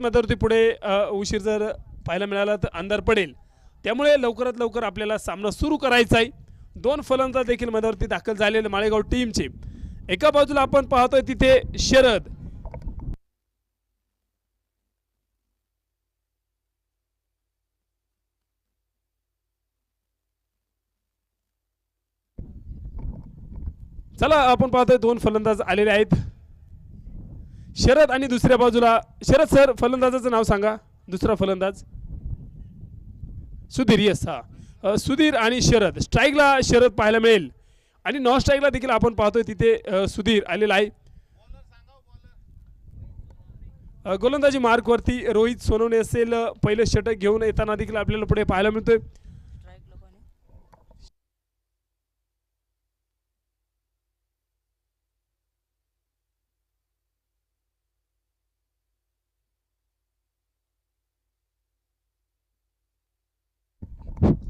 मैदानावरती पुढे उशीर जर पाहायला मिळाला तर अंधार पडेल, त्यामुळे लवकरात लवकर आपल्याला सामना सुरू करायचा आहे। दोन फलंदाज देखील मैदानावरती दाखल झालेले माळेगाव टीमचे। एका बाजूला आपण पाहतोय तिथे शरद, चला आपण पाहतोय दोन फलंदाज आलेले आहेत शरद, आणि दुसऱ्या बाजूला शरद सर फलंदाजाचं नाव सांगा। दुसरा फलंदाज सुधीर, यस हा सुधीर आणि शरद। स्ट्राईकला शरद पाहायला मिळेल आणि नॉन स्ट्राईकला देखील आपण पाहतोय तिथे सुधीर आलेला आहे। गोलंदाजी मार्कवरती रोहित सोनवणे असेल, पहिले षटक घेऊन येताना देखील आपल्याला पुढे पाहायला मिळतोय।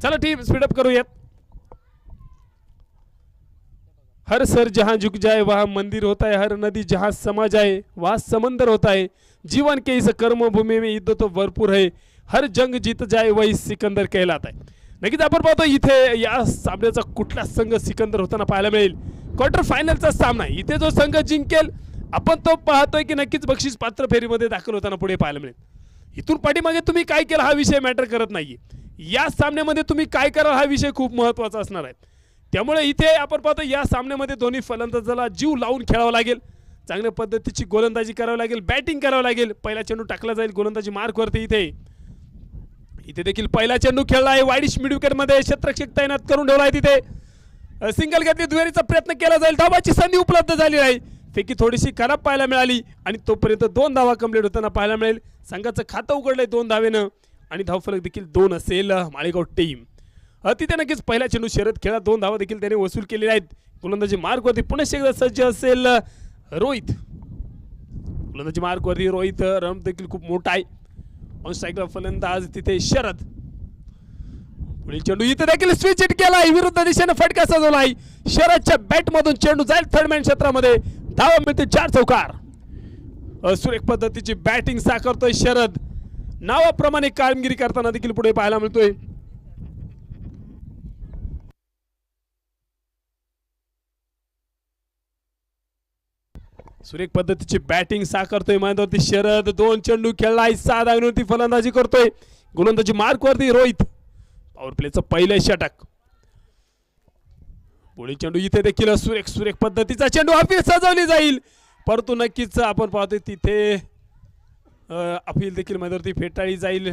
चला टीम स्पीडअप करूयात। हर सर जहां झुक जाए वहां मंदिर होता है, हर नदी जहां समा जाए वहां समंदर होता है, जीवन के इस कर्मभूमि में युद्ध तो भरपूर है, हर जंग जीत जाए वही सिकंदर कहलाता है। नक्कीच आपण पाहतो इथे या सामन्याचा कुठला संघ सिकंदर होताना पाहायला मिळेल। क्वार्टर फायनलचा सामना आहे, इथे जो संघ जिंकेल आपण तो पाहतोय की नक्कीच बक्षीस पात्र फेरीमध्ये दाखल होताना पुढे पाहायला मिळेल। इथून पाठीमागे तुम्ही काय केलं हा विषय मॅटर करत नाहीये, या सामन्यामध्ये तुम्ही काय कराल हा विषय खूप महत्त्वाचा असणार आहे। त्यामुळे इथे आपण पाहतो या सामन्यामध्ये दोन्ही फलंदाजाला जीव लावून खेळावं लागेल, चांगल्या पद्धतीची गोलंदाजी करावी लागेल, बॅटिंग करावं लागेल। पहिला चेंडू टाकला जाईल गोलंदाजी मार्कवरती, इथे देखील पहिला चेंडू खेळला आहे वाईडिश मिड विकेटमध्ये, क्षेत्ररक्षक तैनात करून ठेवला आहे। तिथे सिंगल घेतली, दुहेरीचा प्रयत्न केला जाईल, धावाची संधी उपलब्ध झाली आहे, फेकी थोडीशी खराब पाहायला मिळाली आणि तोपर्यंत 2 धावा कंप्लीट होताना पाहायला मिळेल। संघाचं खातं उघडलंय 2 धावेनं आणि धावफलक देखील 2 असेल माळेगाव टीम। तिथे नक्कीच पहिला चेंडू शरद खेळा, 2 धावा देखील त्याने वसूल केलेल्या आहेत। गोलंदाजी मार्कवरती पुन्हा एकदा सज्ज असेल रोहित, गोलंदाजी मार्कवरती रोहित, रन देखील खूप मोठा आहे। ऑन स्ट्राईकला फलंदाज तिथे शरद, पुढील चेंडू इथे देखील स्विच हिट केला, विरुद्ध दिशेने फटका सजवला आहे, शरदच्या बॅट मधून चेंडू जाईल थर्ड मॅन क्षेत्रामध्ये, धावा मिळते 4 चौकार। सुरेख पद्धतीची बॅटिंग साकारतोय शरद, नावाप्रमाणे कामगिरी करताना देखील पुढे पाहायला मिळतोय। सुरेख पद्धतीची बॅटिंग साकारतोय मैदानावरती शरद, 2 चेंडू खेळलाय, 6 धावांवरती फलंदाजी करतोय। गोलंदाजी मार्कवरती रोहित, पॉवर प्लेचं पहिलं षटक। पुढील चेंडू इथे देखील सुरेख पद्धतीचा चेंडू अपील सजवली जाईल, परंतु नक्कीच आपण पाहतोय तिथे अपील देखील मैदानावरती फेटाळली जाईल।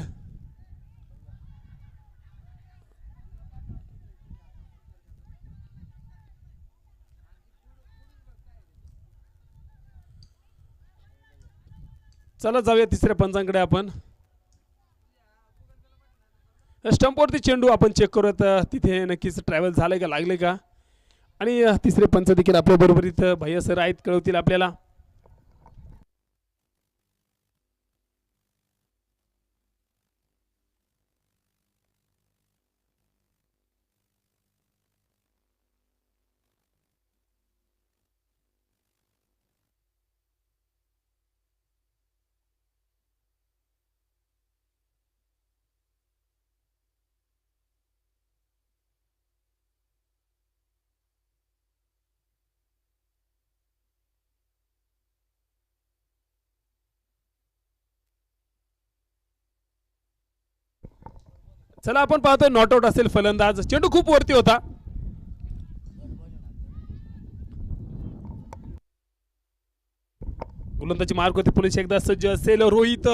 चला जाऊया तिसऱ्या पंचांकडे आपण। स्टंपवरती चेंडू आपण चेक करूयात, तिथे नक्कीच ट्रॅव्हल झालंय का, लागले का, आणि तिसरे पंच देखील आपल्या बरोबर इथं भैया सर आहेत, कळवतील आपल्याला। चला आपण पाहतोय नॉट आउट असेल फलंदाज, चेंडू खूप वरती होता, गोलंदाजी मार्कवरती पुलिस एकदा सज्ज असेल रोहित,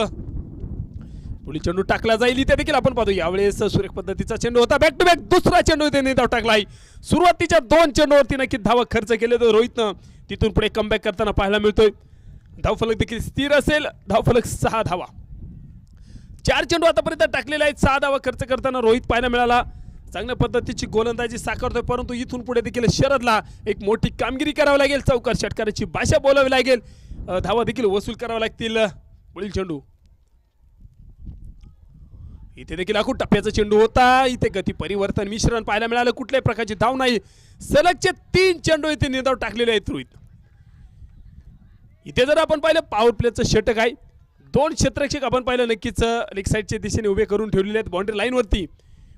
पुढील चेंडू टाकला जाईल, इथे देखील आपण पाहतो यावेळेस सुरेख पद्धतीचा चेंडू होता, बॅक टू बॅक दुसरा चेंडू त्याने धाव टाकलाय। सुरुवातीच्या 2 चेंडूवरती नक्की धावा खर्च केले तर रोहितनं, तिथून पुढे कमबॅक करताना पाहायला मिळतोय। धावफलक देखील स्थिर असेल, धावफलक 6 धावा, 4 चेंडू आतापर्यंत टाकलेले आहेत, 6 धावा खर्च करताना रोहित पाहायला मिळाला। चांगल्या पद्धतीची गोलंदाजी साकारतोय, परंतु इथून पुढे देखील शरदला एक मोठी कामगिरी करावी लागेल, चौकार षटकाराची भाषा बोलावी लागेल, धावा देखील वसूल कराव्या लागतील। पुढील चेंडू इथे देखील आखूड टप्प्याचा चेंडू होता, इथे गती परिवर्तन मिश्रण पाहायला मिळालं, कुठल्याही प्रकारची धाव नाही, सलगचे 3 चेंडू इथे निर्धाव टाकलेले आहेत रोहित। इथे जर आपण पाहिलं पॉवर प्लेचं षटक आहे, दोन क्षेत्ररक्षक आपण पाहिलं नक्कीच लेग साईडच्या दिशेने उभे करून ठेवलेले आहेत बाउंड्री लाईनवरती,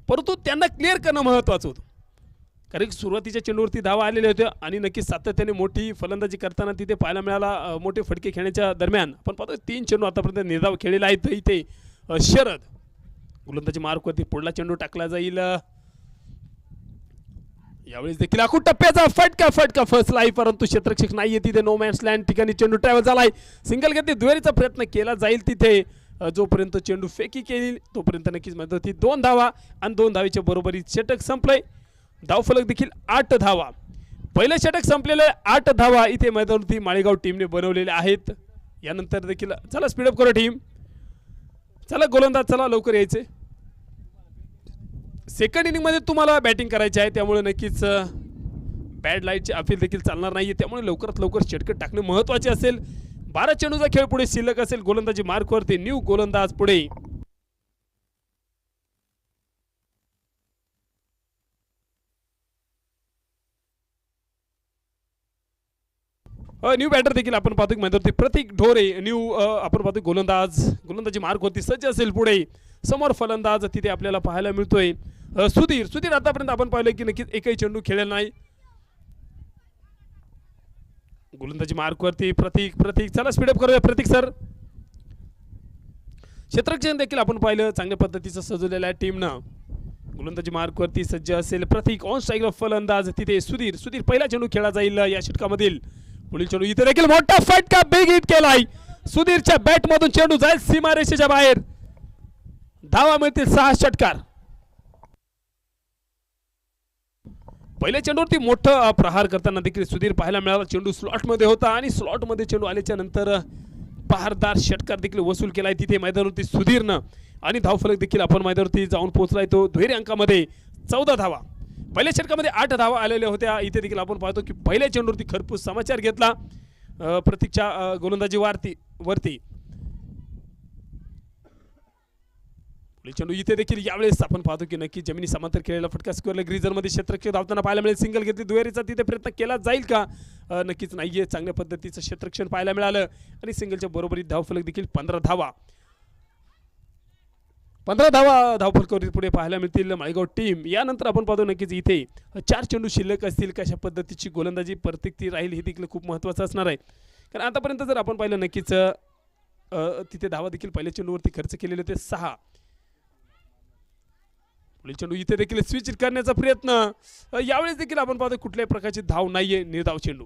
परंतु त्यांना क्लिअर करणं महत्त्वाचं होतं. कारण सुरुवातीच्या चेंडूवरती धावा आलेल्या होत्या आणि नक्कीच सातत्याने मोठी फलंदाजी करताना तिथे पाहायला मिळाला. मोठे फटके खेळण्याच्या दरम्यान आपण पाहतो 3 चेंडू आतापर्यंत निर्धाव खेळलेला आहे. इथे शरद गोलंदाजी मार्कवरती पुढला चेंडू टाकला जाईल. यावेळेस देखील आखूड टप्प्याचा फटका फसलाय, परंतु क्षेत्ररक्षक नाहीये तिथे. नो मॅन्स लँड ठिकाणी चेंडू ट्रॅव्हल झालाय. सिंगल घेतली, दुहेरीचा प्रयत्न केला जाईल तिथे. जोपर्यंत चेंडू फेकी केली तोपर्यंत नक्कीच म्हणतो ती 2 धावा आणि 2 धावेच्या बरोबरीत षटक संपलंय. धावफलक देखील 8 धावा. पहिलं षटक संपलेलं 8 धावा इथे मैदानावरती माळेगाव टीमने बनवलेले आहेत. यानंतर देखील चला स्पीडअप करा टीम, चला गोलंदाज चला लवकर यायचे. सेकंड इनिंगमध्ये तुम्हाला बॅटिंग करायची आहे, त्यामुळे नक्कीच बॅड लाईटचे अपील देखील चालणार नाही. त्यामुळे लवकरात लवकर षटक टाकणे महत्त्वाचे असेल. 12 चेंडूचा खेळ पुढे शिल्लक असेल. गोलंदाजी मार्कवरती न्यू गोलंदाज पुढे. न्यू बॅटर देखील आपण पाहतो मैदानावरती प्रतीक ढोरे न्यू आपण पाहतो गोलंदाजी मार्कवरती सज्ज असेल. पुढे समोर फलंदाज तिथे आपल्याला पाहायला मिळतोय सुधीर आतापर्यंत आपण पाहिलं की नक्कीच एकही चेंडू खेळलेला नाही. गोलंदाजी मार्कवरती प्रतीक चला स्पीडअप करूया प्रतीक सर. क्षेत्ररक्षण देखील आपण पाहिलं चांगल्या पद्धतीचं सजवलेलं आहे टीमनं. गोलंदाजी मार्कवरती सज्ज असेल प्रतीक. ऑन स्ट्राईकला फलंदाज तिथे सुधीर पहिला चेंडू खेळला जाईल या षटकामधील. पुढील चेंडू इथे देखील मोठा फटका बिग हिट केलाय. सुधीरच्या बॅट मधून चेंडू जाईल सीमारेषेच्या बाहेर. धावा मिळतील 6 षटकार. पहिल्या चेंडूवरती मोठं प्रहार करताना देखील सुधीर पाहायला मिळाला. चेंडू स्लॉटमध्ये होता आणि स्लॉटमध्ये चेंडू आल्याच्या नंतर बहारदार षटकार देखील वसूल केलाय तिथे मैदानावरती सुधीरनं. आणि धावफलक देखील आपण मैदानावरती जाऊन पोहोचलाय तो दुहेरी अंकामध्ये 14 धावा. पहिल्या षटकामध्ये 8 धावा आलेल्या होत्या. इथे देखील आपण पाहतो की पहिल्या चेंडूवरती खरपूस समाचार घेतला प्रतीकच्या गोलंदाजी वरती. चेंडू इथे देखील यावेळेस आपण पाहतो की नक्की जमिनी समांतर केलेला फटका स्क्वेअर ग्रीजरमध्ये क्षेत्ररक्षक धावताना पाहायला मिळेल. सिंगल घेतली, दुहेरीचा तिथे प्रयत्न केला जाईल का? नक्कीच नाहीये. चांगल्या पद्धतीचं क्षेत्ररक्षण पाहायला मिळालं आणि सिंगलच्या बरोबरीत धावफलक देखील 15 धावा. 15 धावा धावफलकावरील पुढे पाहायला मिळतील माळेगाव टीम. यानंतर आपण पाहतो नक्कीच इथे 4 चेंडू शिल्लक असतील. कशा पद्धतीची गोलंदाजी प्रत्येक राहील हे देखील खूप महत्त्वाचं असणार आहे. कारण आतापर्यंत जर आपण पाहिलं नक्कीच तिथे धावा देखील पहिल्या चेंडूवरती खर्च केलेले होते 6. चेंडू इथे देखील स्विच करण्याचा प्रयत्न. यावेळेस देखील आपण पाहतो कुठल्याही प्रकारची धाव नाहीये. निर्धाव चेंडू.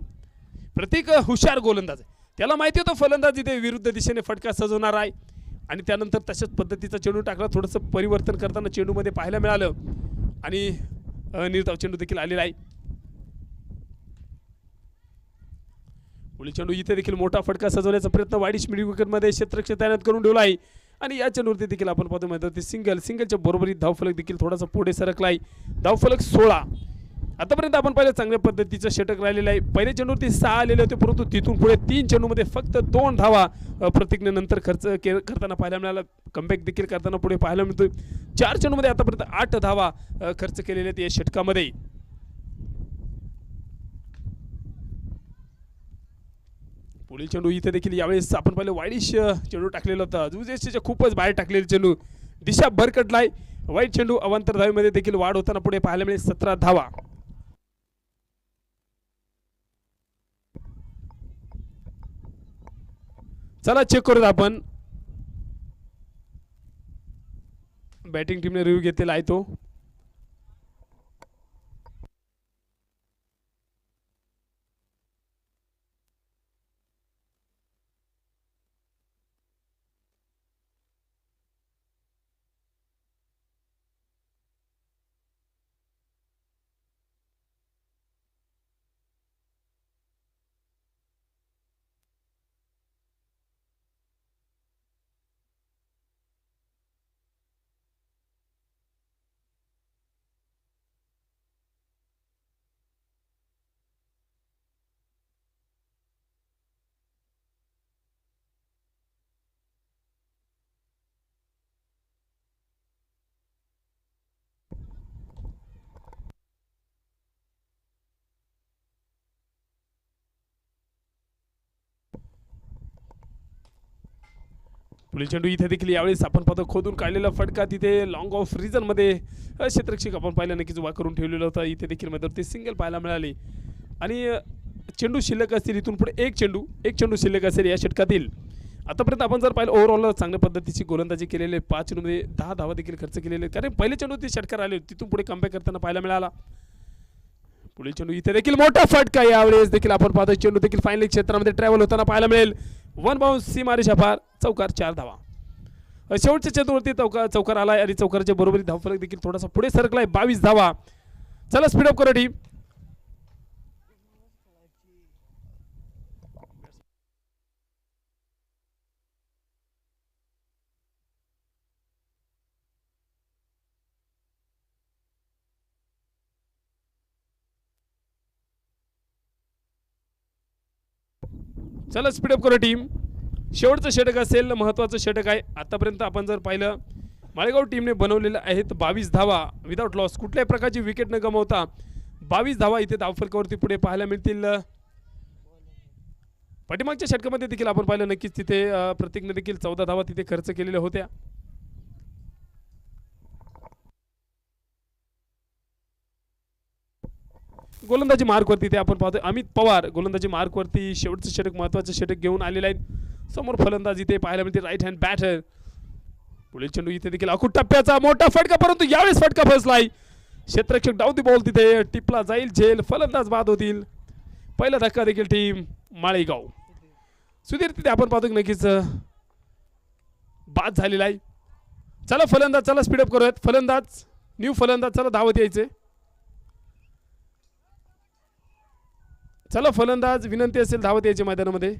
प्रत्येक हुशार गोलंदाज आहे, त्याला माहिती होतं फलंदाज इथे विरुद्ध दिशेने फटका सजवणार आहे आणि त्यानंतर तशाच पद्धतीचा चेंडू टाकला. थोडंसं परिवर्तन करताना चेंडूमध्ये पाहायला मिळालं आणि निर्धाव चेंडू देखील आलेला आहे. पुढील चेंडू इथे देखील मोठा फटका सजवण्याचा प्रयत्न वाईडिश मिड विकेटमध्ये क्षेत्ररक्षक तैनात करून ठेवला आहे आणि या चेंडूवरती देखील आपण पाहतो मैदानावरती सिंगलच्या बरोबरीत धावफलक देखील थोडासा पुढे सरकलाय. धावफलक 16. आतापर्यंत आपण पाहिलं चांगल्या पद्धतीचं षटक राहिलेलं आहे. पहिल्या चेंडूवरती 6 आलेले होते, परंतु तिथून पुढे 3 चेंडूमध्ये फक्त 2 धावा प्रत्येकने नंतर खर्च करताना पाहायला मिळाला. कमबॅक देखील करताना पुढे पाहायला मिळतोय. 4 चेंडूमध्ये आतापर्यंत 8 धावा खर्च केलेल्या आहेत या षटकामध्ये. पुढील चेंडू इथे देखील यावेळेस आपण पाहिलं वाईडिश चेंडू टाकलेला होता. जुजेसच्या खूपच बाहेर टाकलेला चेंडू दिशा भरकटलाय. वाईट चेंडू अवांतर धावेमध्ये देखील वाढ होताना पुढे पाहायला मिळेल 17 धावा. चला चेक करूया आपण. बॅटिंग टीमने रिव्ह्यू घेतलेला आहे तो. पुढील चेंडू इथे देखील यावेळेस आपण पाहतो खोदून काढलेला फटका तिथे लॉंग ऑफ रिझन मध्ये क्षेत्ररक्षक आपण पाहिलं नक्कीच उभा करून ठेवलेला होता. इथे देखील मैदानावरती सिंगल पाहायला मिळाली आणि चेंडू शिल्लक असतील इथून पुढे एक चेंडू शिल्लक असेल या षटकातील. आतापर्यंत आपण जर पाहिलं ओव्हरऑल चांगल्या पद्धतीची गोलंदाजी केलेले 5 चेंडूमध्ये 10 धावा देखील खर्च केलेले कारण पहिले चेंडू ते षटकार आले तिथून पुढे कमबॅक करताना पाहायला मिळाला. पुढील चेंडू इथे देखील मोठा फटका यावेळेस देखील आपण पाहतो चेंडू देखील फायनल क्षेत्रामध्ये ट्रॅव्हल होताना पाहायला मिळेल. 1 बाउन्स सीमारेषा पार चौकार 4 धावा. शेवटच्या चेंडूवरती चौकार आलाय आणि चौकाराच्या बरोबरी धावफलक देखील थोडासा पुढे सरकलाय 22 धावा. चला स्पीड अप करा टीम. चला स्पीड अप करा टीम. शेवटचं षटक असेल महत्त्वाचं षटक आहे. आतापर्यंत आपण जर पाहिलं माळेगाव टीमने बनवलेले आहेत 22 धावा विदाउट लॉस कुठल्याही प्रकारची विकेट न गमावता 22 धावा इथे धावफलकावरती पुढे पाहायला मिळतील. पाठीमागच्या षटकामध्ये देखील आपण पाहिलं नक्कीच तिथे प्रत्येकने देखील 14 धावा तिथे खर्च केलेल्या होत्या. गोलंदाजी मार्कवरती ते आपण पाहतोय अमित पवार गोलंदाजी मार्कवरती शेवटचं षटक महत्त्वाचं षटक घेऊन आलेलं आहे. समोर फलंदाज इथे पाहायला मिळते राईट हँड बॅटर. पुढील चेंडू इथे देखील अखूट टप्प्याचा मोठा फटका परंतु यावेळेस फटका फसलाय. क्षेत्ररक्षक डाव दी बॉल तिथे टिपला जाईल झेल फलंदाज बाद होतील. पहिला धक्का देखील टीम माळेगाव. सुधीर तिथे आपण पाहतो नक्कीच बाद झालेला आहे. चला फलंदाज चला स्पीडअप करूयात. फलंदाज न्यू फलंदाज चला धावत यायचे. चला फलंदाज विनंती असेल धावत यायचे मैदानामध्ये.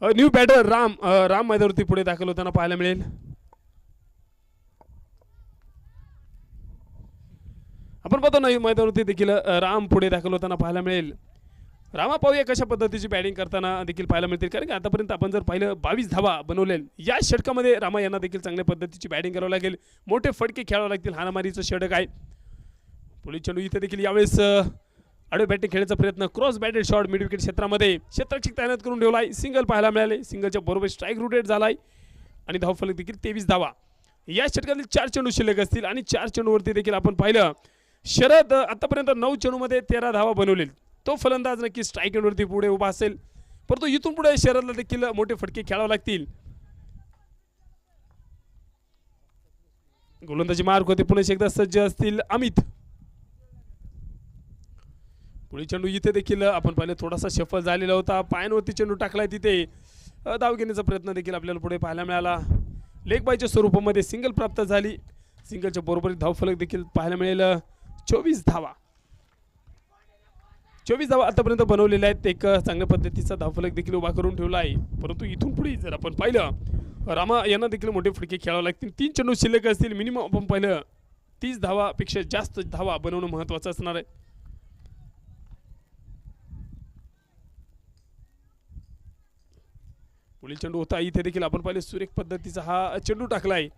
न्यू बॅटर राम मैदानावरती पुढे दाखल होताना पाहायला मिळेल. आपण पाहतो ना मैदानावरती देखील राम पुढे दाखल होताना पाहायला मिळेल. रामा पाहूया कशा पद्धतीची बॅटिंग करताना देखील पाहायला मिळतील कारण की आतापर्यंत आपण जर पाहिलं 22 धावा बनवले या षटकामध्ये रामा यांना देखील चांगल्या पद्धतीची बॅटिंग करावं लागेल. मोठे फटके खेळावे लागतील. हाणामारीचं षटक आहे. पुढील चेंडू इथे देखील यावेळेस आडवे बॅटिंग खेळण्याचा प्रयत्न cross batted shot mid wicket क्षेत्रामध्ये क्षेत्ररक्षक तैनात करून ठेवलाय. सिंगल पाहायला मिळाले. सिंगलच्या बरोबर स्ट्राईक रुटेड झालाय आणि धावफलक देखील 23 धावा. या षटकातील 4 चेंडू शिल्लक असतील आणि 4 चेंडूवरती देखील आपण पाहिलं शरद आतापर्यंत 9 चेंडूमध्ये 13 धावा बनवले. तो फलंदाज नक्की स्ट्राईक एंडवरती पुढे उभा असेल परंतु इथून पुढे शरदला देखील मोठे फटके खेळावे लागतील. गोलंदाजी मार्क होते पुणे एकदा सज्ज असतील अमित. पुढील चेंडू इथे देखील आपण पाहिलं थोडासा शफल झालेला होता. पायांवरती चेंडू टाकलाय तिथे धाव घेण्याचा प्रयत्न देखील आपल्याला पुढे पाहायला मिळाला. लेग बायच्या स्वरूपामध्ये सिंगल प्राप्त झाली. सिंगलच्या बरोबरीत धावफलक देखील पाहायला मिळेल 24 धावा. 24 धावा आतापर्यंत बनवलेल्या आहेत. एक चांगल्या पद्धतीचा धावफलक देखील उभा करून ठेवला आहे परंतु इथून पुढे जर आपण पाहिलं रामा यांना देखील मोठे फटके खेळावे लागतील. 3 चेंडू शिल्लक असतील. मिनिमम आपण पाहिलं 30 धावापेक्षा जास्त धावा बनवणं महत्त्वाचं असणार आहे. पुढील चेंडू होता इथे देखील आपण पाहिले सुरेख पद्धतीचा हा चेंडू टाकलाय.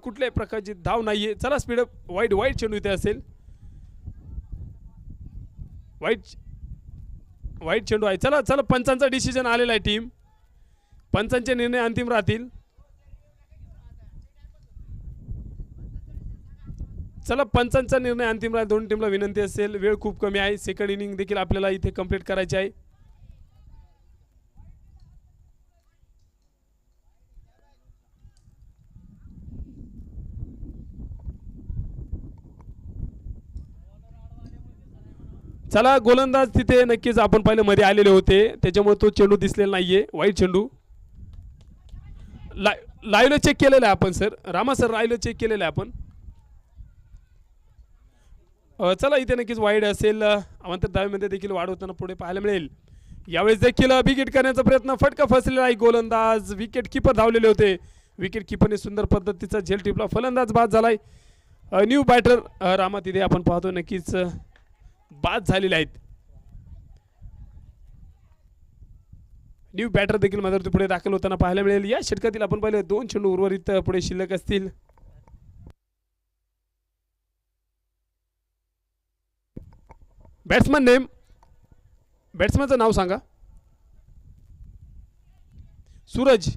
कुठल्याही प्रकारची धाव नाहीये. चला स्पीडअप वाईट चेंडू इथे असेल. वाईट चेंडू आहे. चला चला पंचांचा डिसिजन आलेला आहे. टीम पंचांचे निर्णय अंतिम राहतील. चला पंचांचा निर्णय अंतिम राहील. दोन टीमला विनंती असेल वेळ खूप कमी आहे. सेकंड इनिंग देखील आपल्याला इथे कंप्लीट करायची आहे. चला गोलंदाज तिथे नक्कीच आपण पाहिलं मध्ये आलेले होते त्याच्यामुळे तो चेंडू दिसलेला नाहीये. वाईट चेंडू लाईव्ह चेक केलेला आहे आपण sir. Rama sir live check केलेला आहे आपण. चला इथे नक्कीच वाईड असेल. अवांतर धावेमध्ये देखील वाढ होताना पुढे पाहायला मिळेल. यावेळेस देखील विकेट करण्याचा प्रयत्न फटका फसलेला आहे. गोलंदाज विकेट किपर धावलेले होते. विकेट किपरने सुंदर पद्धतीचा झेल टिपला. फलंदाज बाद झालाय. न्यू बॅटर रामा तिथे आपण पाहतो नक्कीच बाद झालेले आहेत. न्यू बॅटर देखील मैदानात पुढे दाखल होताना पाहायला मिळेल. या षटकातील आपण पाहिले 2 चेंडू उर्वरित पुढे शिल्लक असतील. बॅट्समन नेम, बॅट्समनचं नाव सांगा. सूरज,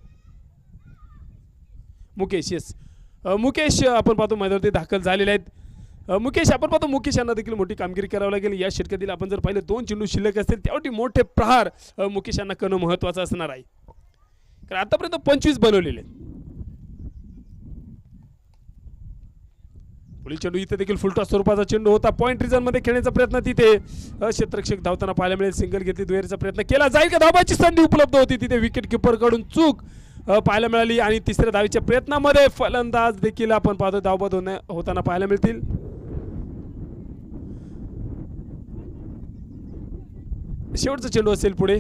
मुकेश. येस, मुकेश आपण पाहतो मैदानावरती दाखल झालेले आहेत. मुकेश आपण पाहतो मुकेश यांना देखील मोठी कामगिरी करावी लागेल. या षटकातील आपण जर पाहिलं 2 चेंडू शिल्लक असतील त्यावरती मोठे प्रहार मुकेश यांना करणं महत्त्वाचं असणार आहे, कारण आतापर्यंत 25 बनवलेले. पुढील चेंडू इथे देखील फुलटॉस स्वरूपाचा चेंडू होता. पॉईंट रिझन मध्ये खेळण्याचा प्रयत्न, तिथे क्षेत्ररक्षक धावताना पाहायला मिळेल. सिंगल घेतली, दुहेरीचा प्रयत्न केला जाईल का, धावाची संधी उपलब्ध होती, तिथे विकेट किपर कडून चूक पाहायला मिळाली. आणि तिसऱ्या धावीच्या प्रयत्नामध्ये फलंदाज देखील आपण पाहतो धावबाद होताना पाहायला मिळतील. शेवटचा चेंडू असेल पुढे.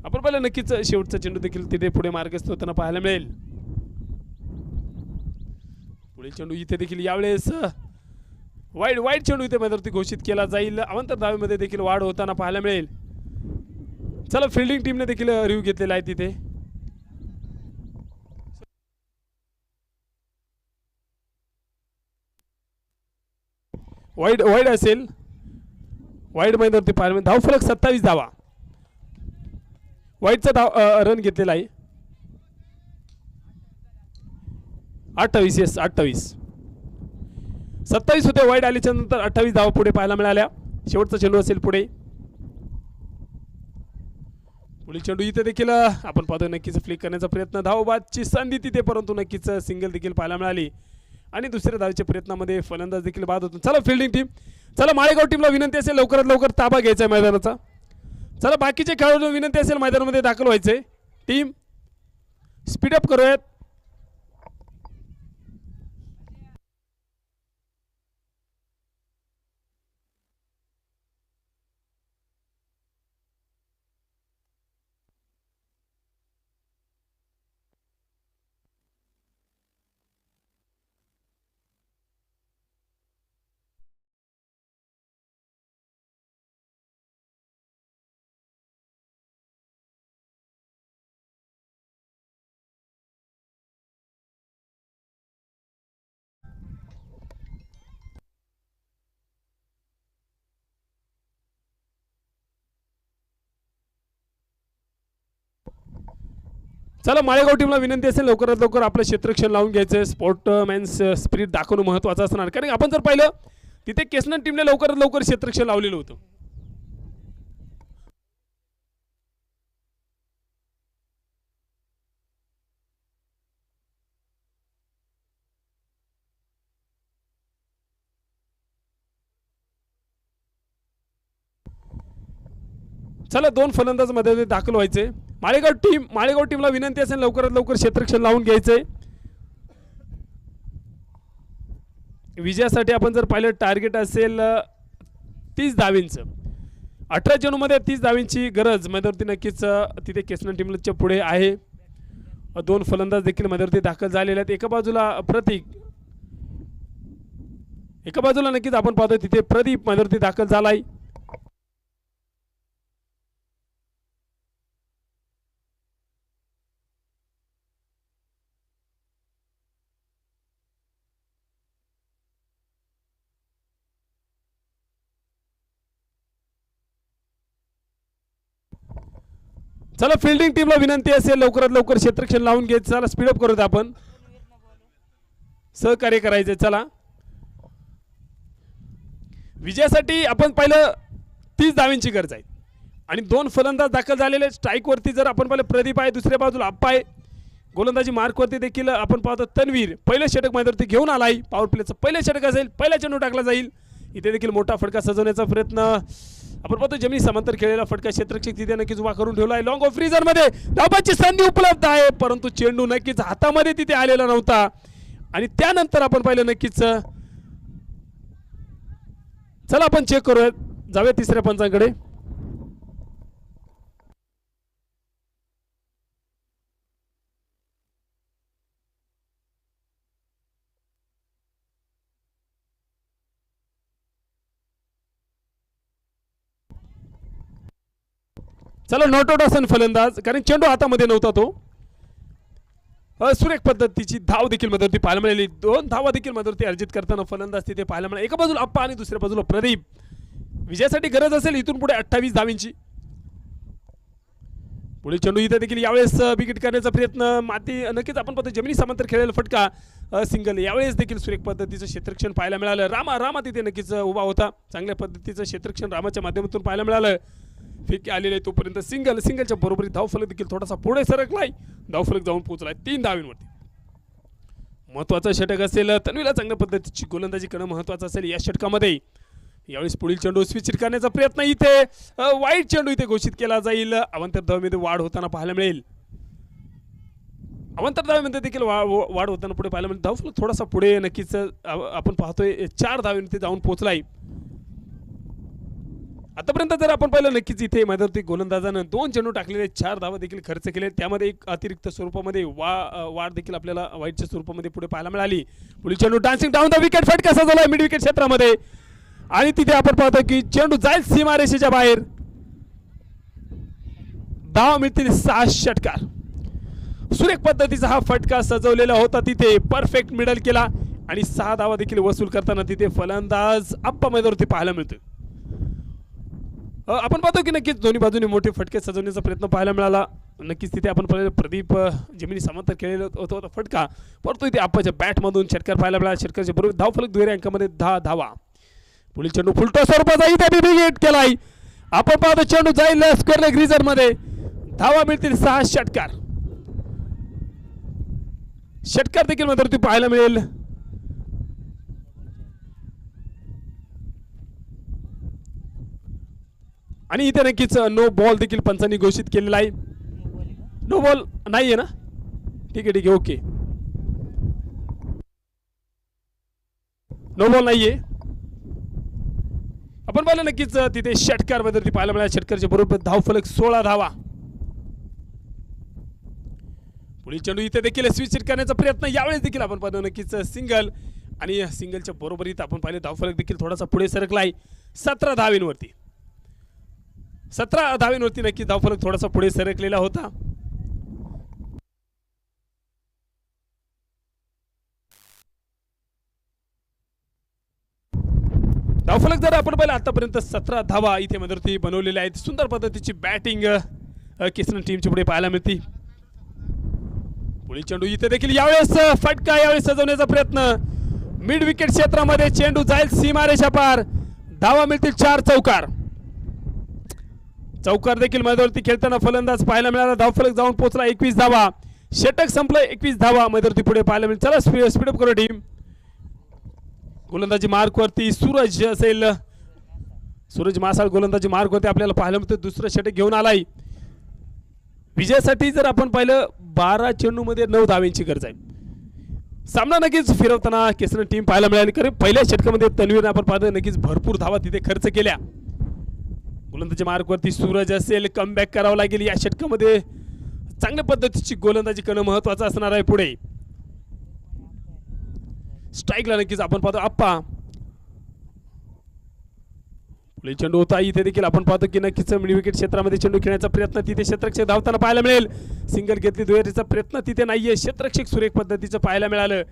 आपण पाहिलं नक्कीच शेवटचा चेंडू देखील तिथे पुढे मार्गस्थ होताना पाहायला मिळेल. पुढील चेंडू इथे देखील यावेळेस वाईड चेंडू इथे मैदानावरती घोषित केला जाईल. अवंतर धावेमध्ये देखील वाढ होताना पाहायला मिळेल. चला, फिल्डिंग टीमने देखील रिव्ह्यू घेतलेला आहे. तिथे वाईड असेल, वाईड मैदानावरती पाहायला मिळेल. धावफलक 27 धावा, वाईडचा रन घेतलेला आहे. 28. येस, 28. 27 होते, वाईड आल्याच्या नंतर 28 धावा पुढे पाहायला मिळाल्या. शेवटचा चेंडू असेल पुढे. पुढील चेंडू इथे देखील आपण पाहतो नक्कीच फ्लिक करण्याचा प्रयत्न, धावबादची संधी तिथे, परंतु नक्कीच सिंगल देखील पाहायला मिळाली. आणि दुसऱ्या धावेच्या प्रयत्नामध्ये फलंदाज देखील बाद होतो. चला, फिल्डिंग टीम, चला माळेगाव टीमला विनंती असेल लवकरात लवकर ताबा घ्यायचा मैदानाचा. चला, बाकीचे खेळाडू विनंती असेल मैदानामध्ये दाखल व्हायचे. टीम स्पीडअप करूयात. चला, माळेगाव टीमला विनंती असेल लवकरात लवकर आपलं क्षेत्ररक्षण लावून घ्यायचं. स्पोर्टमॅन्स स्पिरिट दाखवणं महत्त्वाचं असणार, कारण आपण जर पाहिलं तिथे केसनन टीमने लवकरात लवकर क्षेत्ररक्षण लावलेलं होतं. चला, 2 फलंदाज मध्ये दाखल व्हायचे. माळेगाव टीमला विनंती असेल लवकरात लवकर क्षेत्ररक्षण लावून घ्यायचंय. विजयासाठी आपण जर पाहिलं टार्गेट असेल 30 धावींचं. 18 चेंडूमध्ये 30 धावींची गरज मैदानावरती नक्कीच तिथे केसनन टीमच्या पुढे आहे. 2 फलंदाज देखील मैदानावरती दाखल झालेले आहेत. एका बाजूला प्रतीक, एका बाजूला नक्कीच आपण पाहतो तिथे प्रदीप मैदानावरती दाखल झालाय. चला, फिल्डिंग टीमला विनंती असेल लवकरात लवकर क्षेत्ररक्षण लावून घ्यायचं. चला, स्पीडअप करूयात, आपण सहकार्य करायचे. चला, विजयासाठी आपण पाहिलं 30 धावींची गरज आहे आणि 2 फलंदाज दाखल झालेले. स्ट्राईक वरती जर आपण पाहिलं प्रदीप आहे, दुसऱ्या बाजूला अप्पा आहे. गोलंदाजी मार्क वरती देखील आपण पाहतो तन्वीर पहिलं षटक मैदानावरती घेऊन आलाय. पॉवर प्लेचं पहिलं षटक असेल, पहिला चेंडू टाकला जाईल. इथे देखील मोठा फटका सजवण्याचा प्रयत्न आपण पाहतो. जमिनी समांतर खेळलेला फटका क्षेत्ररक्षक तिथे नक्कीच उभा करून ठेवला आहे. लॉंग ऑफ फ्रीजर मध्ये धावाची संधी उपलब्ध आहे, परंतु चेंडू नक्कीच हातामध्ये तिथे आलेला नव्हता. आणि त्यानंतर आपण पाहिलं नक्कीच चला आपण चेक करूया, जाऊया तिसऱ्या पंचांकडे. चला नॉट आउट असेल फलंदाज, कारण चेंडू हातामध्ये नव्हता तो. सुरेख पद्धतीची धाव देखील मध्यवर्ती पाहायला मिळाली. 2 धावा देखील मध्यवर्ती अर्जित करताना फलंदाज तिथे पाहायला मिळाला. एका बाजूला अप्पा आणि दुसऱ्या बाजूला प्रदीप. विजयासाठी गरज असेल इथून पुढे 28 धावींची. पुढील चेंडू इथे देखील यावेळेस विकेट करण्याचा प्रयत्न. माती नक्कीच आपण पाहतो जमिनी समांतर खेळलेला फटका, सिंगल. यावेळेस देखील सुरेख पद्धतीचं क्षेत्ररक्षण पाहायला मिळालं. रामा तिथे नक्कीच उभा होता. चांगल्या पद्धतीचं क्षेत्ररक्षण रामाच्या माध्यमातून पाहायला मिळालं. फेकी आलेले तोपर्यंत सिंगलच्या बरोबरी धावफलक देखील थोडासा पुढे सरकलाय. धावफलक जाऊन पोहोचलाय 3 धावींवरती. महत्वाचं षटक असेल तन्वीला, चांगल्या पद्धतीची गोलंदाजी करणं महत्वाचं असेल या षटकामध्ये. यावेळेस पुढील चेंडू स्विच करण्याचा प्रयत्न. इथे वाईट चेंडू इथे घोषित केला जाईल. अवांतर धावेमध्ये वाढ होताना पाहायला मिळेल. अवांतर धावेमध्ये देखील वाढ होताना पुढे पाहायला मिळेल. धावफलक थोडासा पुढे नक्कीच आपण पाहतोय 4 धावेमध्ये जाऊन पोहोचलाय. आतापर्यंत जर आपण पाहिलं नक्कीच इथे मध्यवर्ती गोलंदाजानं 2 चेंडू टाकलेले, 4 धावा देखील खर्च केले. त्यामध्ये एक अतिरिक्त स्वरूपामध्ये वाढ देखील आपल्याला वाईटच्या स्वरूपामध्ये पुढे पाहायला मिळाली. पुढील चेंडू डान्सिंग डाऊन द विकेट, फटका सजवलाय मिड विकेट क्षेत्रामध्ये. आणि तिथे आपण पाहतो की चेंडू जाईल सीमारेषेच्या बाहेर. धावा मिळतील 6 षटकार. सुरेख पद्धतीचा हा फटका सजवलेला होता. तिथे परफेक्ट मिडल केला आणि 6 धावा देखील वसूल करताना तिथे फलंदाज अप्पा मैदानावरती पाहायला मिळतोय. आपण पाहतो की नक्कीच दोन्ही बाजूने मोठे फटके सजवण्याचा प्रयत्न पाहायला मिळाला. नक्कीच तिथे आपण पाहिलं प्रदीप जमिनी समांतर केलेला होता फटका, परंतु इथे अप्पाच्या बॅटमधून षटकार पाहायला मिळाला. षटकाच्या बरोबर धावफलक दुहेरी अंकामध्ये 10 धावा. पुढील चेंडू फुलटॉस स्वरूपाचा इथे विकेट केलाय. आपण पाहतो चेंडू जाईल स्क्वेअर लेग रीजन मध्ये. धावा मिळतील 6 षटकार. षटकार देखील मध्यवर्ती पाहायला मिळेल. आणि इथे नक्कीच नो बॉल देखील पंचांनी घोषित केलेला आहे. नो बॉल नाहीये ना, ठीक आहे ओके. नो बॉल नाहीये. आपण पाहिलं नक्कीच तिथे षटकार मध्ये पाहायला मिळाला. षटकारच्या बरोबर धावफलक 16 धावा. पुढील चेंडू इथे देखील स्विच करण्याचा प्रयत्न. यावेळेस देखील आपण पाहतो नक्कीच सिंगल आणि सिंगलच्या बरोबरीत आपण पाहिलं धावफलक देखील थोडासा पुढे सरकलाय 17 धावींवरती. 17 धावींवरती नक्की धावफलक थोडासा पुढे सरकलेला होता. धावफलक जर आपण पाहिलं आतापर्यंत 17 धावा इथे मध्यवर्ती बनवलेल्या आहेत. सुंदर पद्धतीची बॅटिंग किसन टीमच्या पुढे पाहायला मिळते. पुढील चेंडू इथे देखील यावेळेस फटका, यावेळेस सजवण्याचा प्रयत्न. मिड विकेट क्षेत्रामध्ये चेंडू जाईल सीमारेषा पार. धावा मिळतील 4 चौकार. चौकार देखील मध्यवर्ती खेळताना फलंदाज पाहायला मिळाला. धावफलक जाऊन पोहोचला 21 धावा. षटक संपलं 21 धावा मध्यवर्ती पुढे पाहायला मिळेल. चला स्पीडअप करू टीम. गोलंदाजी मार्क वरती सूरज असेल. सूरज मासाळ गोलंदाजी मार्क वरती आपल्याला पाहायला मिळतं. दुसरं षटक घेऊन आलाय. विजयासाठी जर आपण पाहिलं 12 चेंडू मध्ये 9 धावांची गरज आहे. सामना नक्कीच फिरवताना केसन टीम पाहायला मिळाली. कारण पहिल्या षटकामध्ये तन्वीरने आपण पाहतो नक्कीच भरपूर धावा तिथे खर्च केल्या. गोलंदाजी मार्क वरती सूरज असेल. कमबॅक करावं लागेल. या षटकामध्ये चांगल्या पद्धतीची गोलंदाजी करणं महत्वाचं असणार आहे. पुढे स्ट्राईकला नक्कीच आपण पाहतो अप्पा. पुढे चेंडू होता. इथे देखील आपण पाहतो की नक्कीच मिड विकेट क्षेत्रामध्ये चेंडू खेळण्याचा प्रयत्न. तिथे क्षेत्ररक्षक धावताना पाहायला मिळेल. सिंगल घेतली, दुहेरीचा प्रयत्न तिथे नाहीये. क्षेत्ररक्षक सुरेख पद्धतीचं पाहायला मिळालं.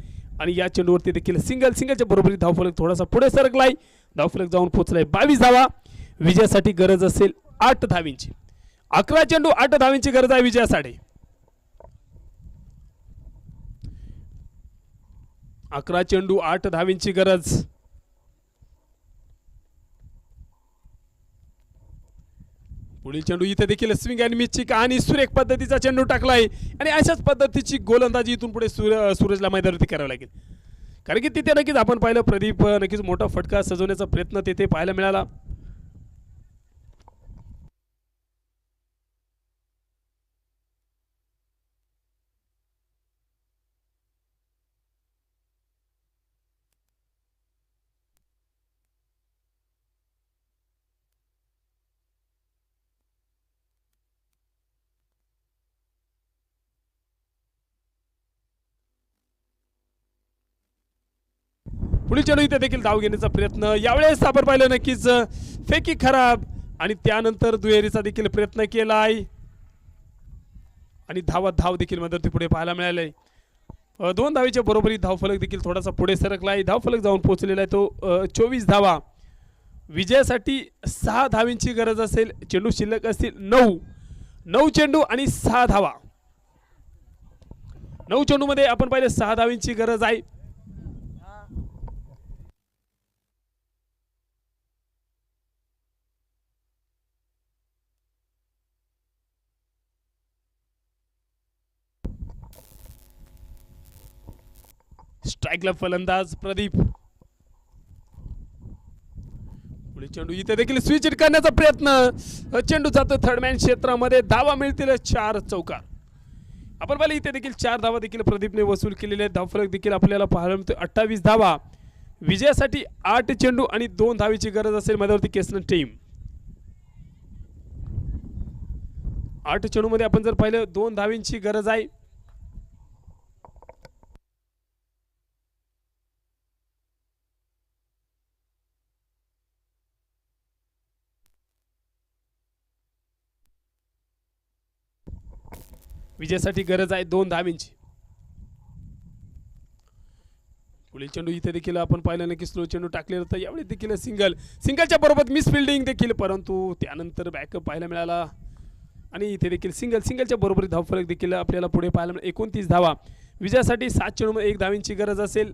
आणि या चेंडूवरती देखील सिंगलच्या बरोबरी धावफलक थोडासा पुढे सरकलाय. धावफलक जाऊन पोहोचलाय 22 धावा. विजयासाठी गरज असेल 8 धावींची. 11 चेंडू 8 धावींची गरज आहे विजयासाठी. 11 चेंडू 8 धावींची गरज. पुढील चेंडू इथे देखील स्विंग अँड मिसची कहाणी. सुरेख पद्धतीचा चेंडू टाकलाय आणि अशाच पद्धतीची गोलंदाजी इथून पुढे सूरजला मैदानावरती करावं लागेल. कारण की तिथे नक्कीच आपण पाहिलं प्रदीप नक्कीच मोठा फटका सजवण्याचा प्रयत्न तिथे पाहायला मिळाला. पुढील चेंडू इथे देखील धाव घेण्याचा प्रयत्न, यावेळेस आपण पाहिलं नक्कीच फेकी खराब आणि त्यानंतर दुहेरीचा देखील प्रयत्न केलाय आणि धाव देखील मध्यवर्ती पुढे पाहायला मिळाले. 2 धावेच्या बरोबरी धावफलक देखील थोडासा पुढे सरकलाय. धावफलक जाऊन पोहोचलेला आहे तो 24 धावा. विजयासाठी 6 धावींची गरज असेल. चेंडू शिल्लक असतील 9 चेंडू आणि 6 धावा. 9 चेंडू मध्ये आपण पाहिले 6 धावींची गरज आहे. स्ट्राइकला फलंदाज प्रदीप. पुढील चेंडू इथे देखील स्विच करण्याचा प्रयत्न, चेंडू जातो थर्डमॅन क्षेत्रामध्ये. धावा मिळतील 4 चौकार. आपण पाहिले इथे देखील 4 धावा देखील प्रदीपने वसूल केलेले आहेत. धावफलक देखील आपल्याला पाहायला मिळतो 28 धावा. विजयासाठी 8 चेंडू आणि 2 धावीची गरज असेल मध्यवर्ती केसनर टीम. 8 चेंडू मध्ये आपण जर पाहिलं 2 धावींची गरज आहे. विजयासाठी गरज आहे 2 धावींची. पुढील चेंडू इथे देखील आपण पाहिलं नक्की स्लो चेंडू टाकलेला होता. यावेळी देखील सिंगलच्या बरोबर मिस फिल्डिंग देखील, परंतु त्यानंतर बॅकअप पाहायला मिळाला आणि इथे देखील सिंगलच्या बरोबरी धावफलक देखील आपल्याला पुढे पाहायला मिळाला. 29 धावा. विजयासाठी 7 चेंडू 1 धावींची गरज असेल.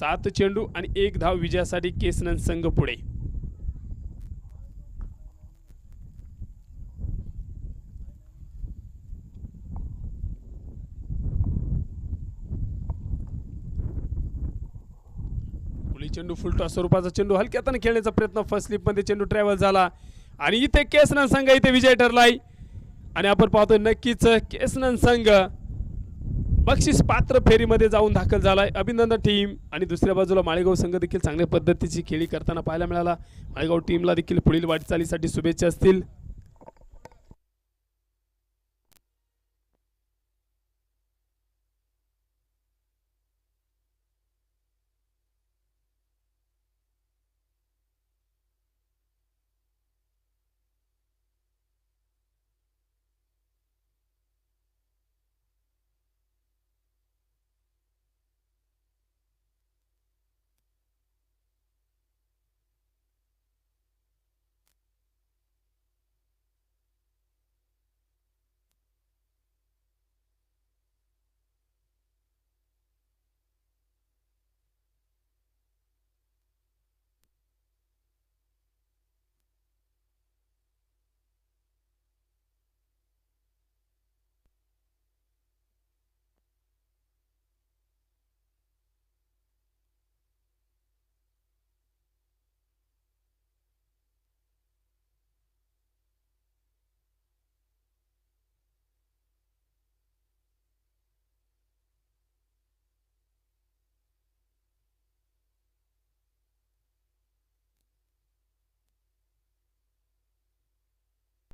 7 चेंडू आणि 1 धाव विजयासाठी केसनन संघ पुढे. चेंडू फुलटॉस स्वरूपाचा चेंडू हलक्या हाताने खेळण्याचा प्रयत्न, फर्स्ट स्लिप मध्ये चेंडू ट्रॅव्हल झाला आणि इथे केसनन संघ इथे विजय ठरलाय आणि आपण पाहतोय नक्कीच केसनन संघ बक्षीस पात्र फेरीमध्ये जाऊन दाखल झालाय. अभिनंदन टीम. आणि दुसऱ्या बाजूला माळेगाव संघ देखील चांगल्या पद्धतीची खेळी करताना पाहायला मिळाला. माळेगाव टीमला देखील पुढील वाटचालीसाठी शुभेच्छा असतील.